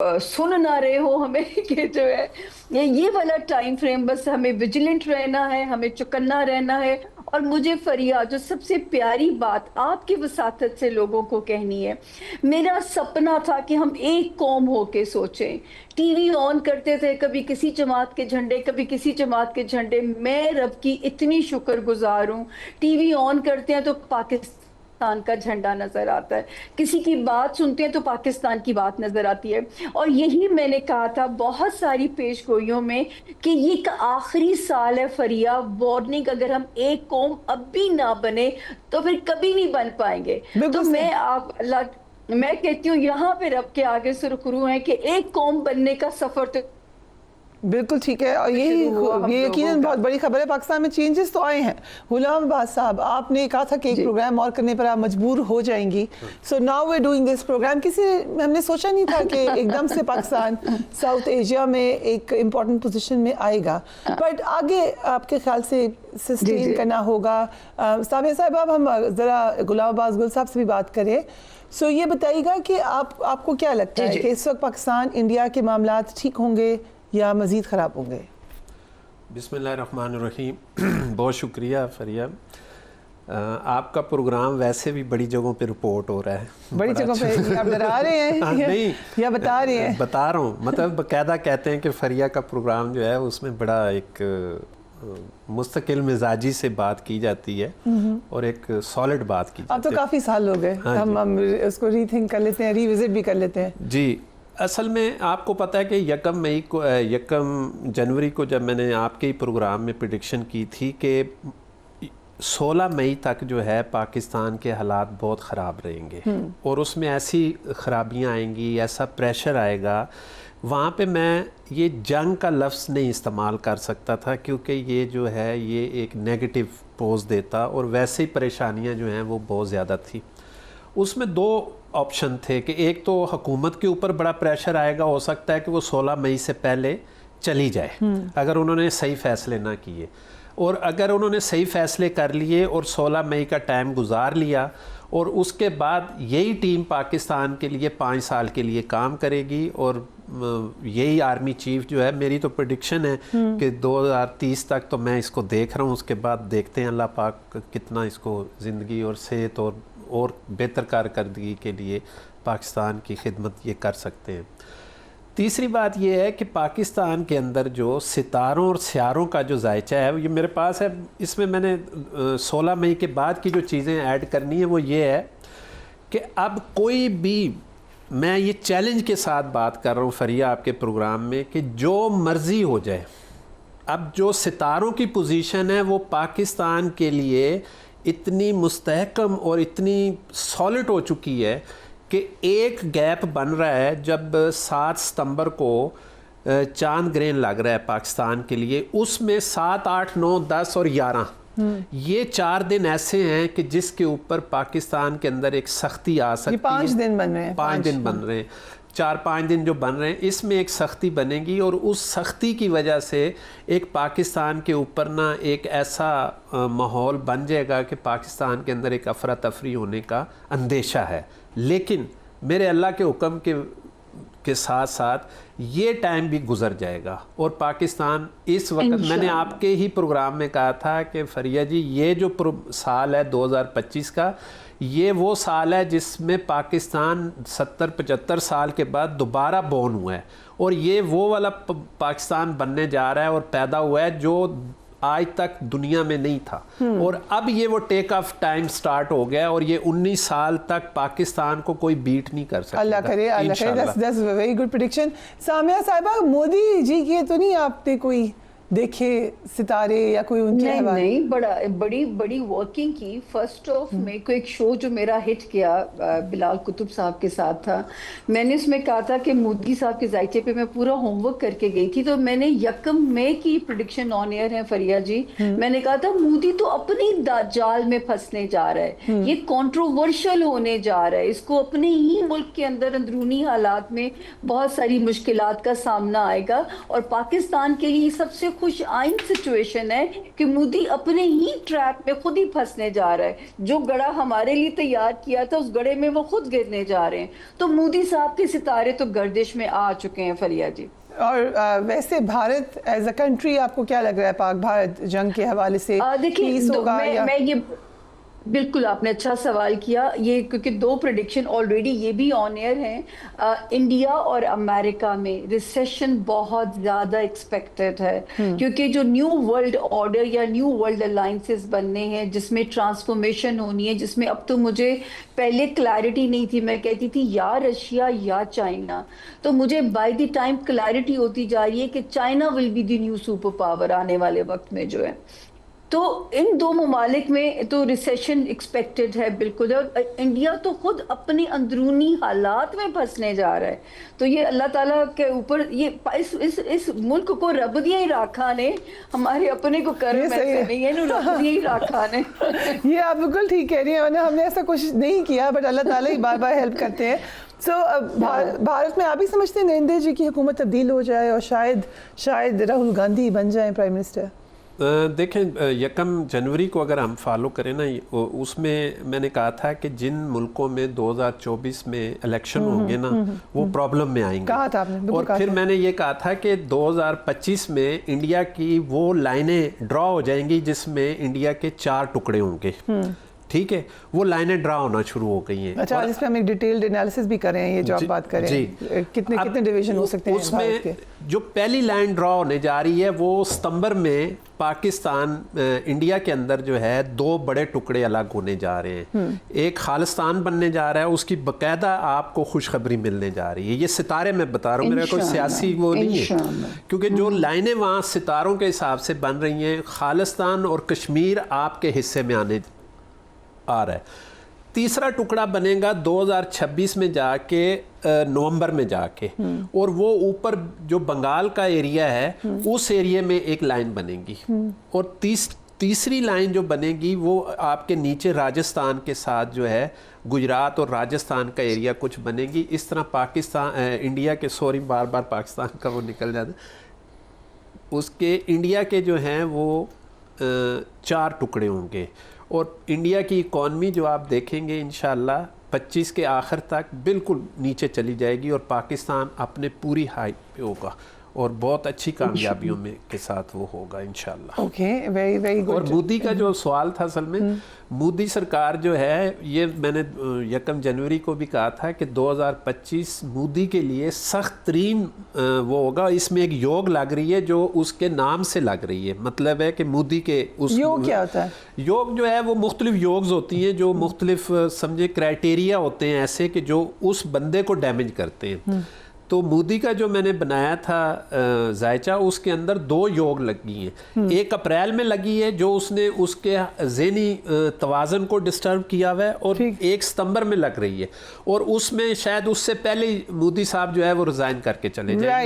सुन ना रहे हो हमें कि जो है ये वाला टाइम फ्रेम, बस हमें विजिलेंट रहना है, हमें चौकन्ना रहना है। और मुझे फरिया जो सबसे प्यारी बात आपकी वसातत से लोगों को कहनी है, मेरा सपना था कि हम एक कौम होके सोचें। टीवी ऑन करते थे, कभी किसी जमात के झंडे, कभी किसी जमात के झंडे। मैं रब की इतनी शुक्रगुजार हूँ, टीवी ऑन करते हैं तो पाकिस्तान का झंडा नजर आता है, किसी की बात सुनते हैं तो पाकिस्तान की बात नजर आती है। और यही मैंने कहा था बहुत सारी पेशगोइयों में कि ये एक आखिरी साल है फरिया, वार्निंग, अगर हम एक कौम अब भी ना बने तो फिर कभी नहीं बन पाएंगे। तो बिल्कुल सही। मैं कहती हूँ यहाँ पे रब के आगे सुरखरू है कि एक कौम बनने का सफर तो बिल्कुल ठीक है, और शुरू हुआ हम ये लोगों यकीनन का। बहुत बड़ी खबर है। पाकिस्तान में चेंजेस तो आए हैं। गुलाम अब्बास साहब, आपने कहा था कि एक जी प्रोग्राम और करने पर आप मजबूर हो जाएंगी। So now we doing this program. हमने सोचा नहीं था कि एकदम से पाकिस्तान साउथ एशिया में एक इम्पॉर्टेंट पोजीशन में आएगा, बट आगे आपके ख्याल से जी सस्टेन जी करना होगा। सामिया साहब, अब हम ज़रा गुलाम अब्बास गुल साहब से भी बात करें। सो ये बताइएगा कि आपको क्या लगता जी है जी कि इस वक्त पाकिस्तान इंडिया के मामलात ठीक होंगे या मज़ीद ख़राब होंगे? बिस्मिल्लाहिर्रहमानिर्रहीम। बहुत शुक्रिया फरिया। आपका प्रोग्राम वैसे भी बड़ी जगहों पे रिपोर्ट हो रहा है, बड़ी बड़ा जगहों पे अच्छा। आप डरा रहे हैं नहीं, या बता रहे हैं? बता रहा हूँ, मतलब बाकायदा कहते हैं कि फरिया का प्रोग्राम जो है उसमें बड़ा एक मुस्तकिल मिजाजी से बात की जाती है और एक सॉलिड बात की अब जाती तो है। काफ़ी साल हो गए, हाँ जी। हम उसको रीथिंक कर लेते हैं, रिविजिट भी कर लेते हैं। जी, असल में आपको पता है कि यकम जनवरी को जब मैंने आपके ही प्रोग्राम में प्रेडिक्शन की थी कि 16 मई तक जो है पाकिस्तान के हालात बहुत ख़राब रहेंगे और उसमें ऐसी ख़राबियाँ आएंगी, ऐसा प्रेशर आएगा, वहाँ पे मैं ये जंग का लफ्ज़ नहीं इस्तेमाल कर सकता था क्योंकि ये जो है ये एक नेगेटिव पोज देता और वैसे ही परेशानियाँ जो हैं वो बहुत ज़्यादा थी। उसमें दो ऑप्शन थे कि एक तो हुकूमत के ऊपर बड़ा प्रेशर आएगा, हो सकता है कि वो 16 मई से पहले चली जाए अगर उन्होंने सही फ़ैसले ना किए, और अगर उन्होंने सही फ़ैसले कर लिए और 16 मई का टाइम गुजार लिया और उसके बाद यही टीम पाकिस्तान के लिए 5 साल के लिए काम करेगी और यही आर्मी चीफ जो है, मेरी तो प्रेडिक्शन है कि 2030 तक तो मैं इसको देख रहा हूँ, उसके बाद देखते हैं अल्लाह पाक कितना इसको ज़िंदगी और सेहत और बेहतर कारकर्दगी के लिए पाकिस्तान की खिदमत ये कर सकते हैं। तीसरी बात ये है कि पाकिस्तान के अंदर जो सितारों और सियारों का जो जायचा है ये मेरे पास है, इसमें मैंने 16 मई के बाद की जो चीज़ें ऐड करनी है वो ये है कि अब कोई भी, मैं ये चैलेंज के साथ बात कर रहा हूँ फरिया आपके प्रोग्राम में, कि जो मर्ज़ी हो जाए, अब जो सितारों की पोजीशन है वो पाकिस्तान के लिए इतनी मुस्तहकम और इतनी सॉलिड हो चुकी है कि एक गैप बन रहा है जब 7 सितंबर को चांद ग्रहण लग रहा है पाकिस्तान के लिए, उसमें 7, 8, 9, 10 और 11 ये 4 दिन ऐसे हैं कि जिसके ऊपर पाकिस्तान के अंदर एक सख्ती आ सकती है। 5 दिन बन रहे हैं, 5 दिन बन रहे हैं, 4-5 दिन जो बन रहे हैं, इसमें एक सख्ती बनेगी और उस सख्ती की वजह से एक पाकिस्तान के ऊपर ना एक ऐसा माहौल बन जाएगा कि पाकिस्तान के अंदर एक अफरा तफरी होने का अंदेशा है। लेकिन मेरे अल्लाह के हुक्म के साथ साथ ये टाइम भी गुजर जाएगा और पाकिस्तान इस वक्त, मैंने आपके ही प्रोग्राम में कहा था कि फरिया जी ये जो साल है 2025 का, ये वो साल है जिसमें पाकिस्तान 70-75 साल के बाद दोबारा बॉर्न हुआ है और ये वो वाला पाकिस्तान बनने जा रहा है और पैदा हुआ है जो आज तक दुनिया में नहीं था। और अब ये वो टेक ऑफ टाइम स्टार्ट हो गया और ये 19 साल तक पाकिस्तान को कोई बीट नहीं कर सकता। अल्लाह करे, अल्लाह करे। That's very good prediction. Samia साहिबा, मोदी जी के तो नहीं आपने कोई देखे सितारे या कोई उनके नहीं, बड़ी वर्किंग की। फर्स्ट ऑफ मई को एक शो जो मेरा हिट किया बिलाल कुतुब साहब के साथ था, मैंने उसमें कहा था कि मोदी साहब के जायचे पे मैं पूरा होमवर्क करके गई थी। तो मैंने 1 मई की प्रेडिक्शन ऑन एयर है फरिया जी, मैंने कहा था मोदी तो अपनी जाल में फंसने जा रहा है, ये कंट्रोवर्शियल होने जा रहा है, इसको अपने ही मुल्क के अंदर अंदरूनी हालात में बहुत सारी मुश्किलात का सामना आएगा और पाकिस्तान के लिए सबसे खुश आइन सिचुएशन है कि मोदी अपने ही ट्रैक में खुद ही फंसने जा रहा है। जो गड़ा हमारे लिए तैयार किया था उस गड़े में वो खुद गिरने जा रहे हैं। तो मोदी साहब के सितारे तो गर्दिश में आ चुके हैं फरिया जी। और वैसे भारत एज अ कंट्री आपको क्या लग रहा है, पाक भारत जंग के हवाले से देखिए, मैं ये बिल्कुल आपने अच्छा सवाल किया ये, क्योंकि दो प्रेडिक्शन ऑलरेडी ये भी ऑन एयर हैं। इंडिया और अमेरिका में रिसेशन बहुत ज़्यादा एक्सपेक्टेड है, क्योंकि जो न्यू वर्ल्ड ऑर्डर या न्यू वर्ल्ड अलाइंसेस बनने हैं जिसमें ट्रांसफॉर्मेशन होनी है, जिसमें अब तो मुझे पहले क्लैरिटी नहीं थी, मैं कहती थी या रशिया या चाइना, तो मुझे बाय द टाइम क्लैरिटी होती जा रही है कि China will be the new super power आने वाले वक्त में जो है। तो इन दो ममालिक में तो रिसेशन एक्सपेक्टेड है बिल्कुल, और इंडिया तो खुद अपने अंदरूनी हालात में फंसने जा रहा है। तो ये अल्लाह ताला के ऊपर ये इस मुल्क को रब दिया ही राखा ने, हमारे अपने को कर्म ऐसे नहीं है, रब दिया ही राखा ने। ये आप बिल्कुल ठीक कह रही हैं, हमने ऐसा कुछ नहीं किया, बट अल्लाह ताला ही बार बार हेल्प करते हैं। भारत में आप ही समझते हैं नरेंद्र जी की हुकूमत तब्दील हो जाए और शायद राहुल गांधी बन जाए प्राइम मिनिस्टर? देखें, 1 जनवरी को अगर हम फॉलो करें ना, उसमें मैंने कहा था कि जिन मुल्कों में 2024 में इलेक्शन होंगे ना वो प्रॉब्लम में आएंगे, कहा था आपने, और फिर मैंने ये कहा था कि 2025 में इंडिया की वो लाइनें ड्रॉ हो जाएंगी जिसमें इंडिया के 4 टुकड़े होंगे। ठीक है, वो लाइनें ड्रा होना शुरू हो गई हैं। अच्छा, इस पे हम एक डिटेल्ड एनालिसिस भी कर रहे हैं, ये जो आप बात कर रहे हैं, कितने डिवीजन हो सकते हैं भारत के? जो पहली लाइन ड्रॉ होने जा रही है वो सितंबर में पाकिस्तान इंडिया के अंदर जो है 2 बड़े टुकड़े अलग होने जा रहे हैं। एक खालिस्तान बनने जा रहा है, उसकी बकायदा आपको खुशखबरी मिलने जा रही है। ये सितारे मैं बता रहा हूँ, मेरा कोई सियासी वो नहीं है, क्योंकि जो लाइनें वहाँ सितारों के हिसाब से बन रही हैं, खालिस्तान और कश्मीर आपके हिस्से में आने आ रहा है। तीसरा टुकड़ा बनेगा 2026 में जाके, नवंबर में जाके, और वो ऊपर जो बंगाल का एरिया है उस एरिया में एक लाइन बनेगी, और तीसरी लाइन जो बनेगी वो आपके नीचे राजस्थान के साथ जो है गुजरात और राजस्थान का एरिया कुछ बनेगी। इस तरह पाकिस्तान इंडिया के, सॉरी बार बार पाकिस्तान का वो निकल जाता है, उसके इंडिया के जो हैं वो 4 टुकड़े होंगे। और इंडिया की इकॉनमी जो आप देखेंगे इंशाल्लाह 25 के आखिर तक बिल्कुल नीचे चली जाएगी और पाकिस्तान अपने पूरी हाइट पे होगा और बहुत अच्छी कामयाबियों में के साथ वो होगा इंशाल्लाह। Okay, very very good. और मोदी का जो सवाल था, असल में मोदी सरकार जो है, ये मैंने 1 जनवरी को भी कहा था कि 2025 मोदी के लिए सख्त तरीन वो होगा। इसमें एक योग लग रही है जो उसके नाम से लग रही है, मतलब है कि मोदी के उस योग क्या होता है? योग जो है वो मुख्तलिफ योग्स होती हैं, जो मुख्तलिफ समझे क्राइटेरिया होते हैं ऐसे कि जो उस बंदे को डैमेज करते हैं। तो मोदी का जो मैंने बनाया था जायचा, उसके अंदर 2 योग लगी हैं। 1 अप्रैल में लगी है जो उसने उसके ज़हनी तवाज़न को डिस्टर्ब किया हुआ है, और 1 सितंबर में लग रही है, और उसमें शायद उससे पहले मोदी साहब जो है वो रिज़ाइन करके चले जाएंगे।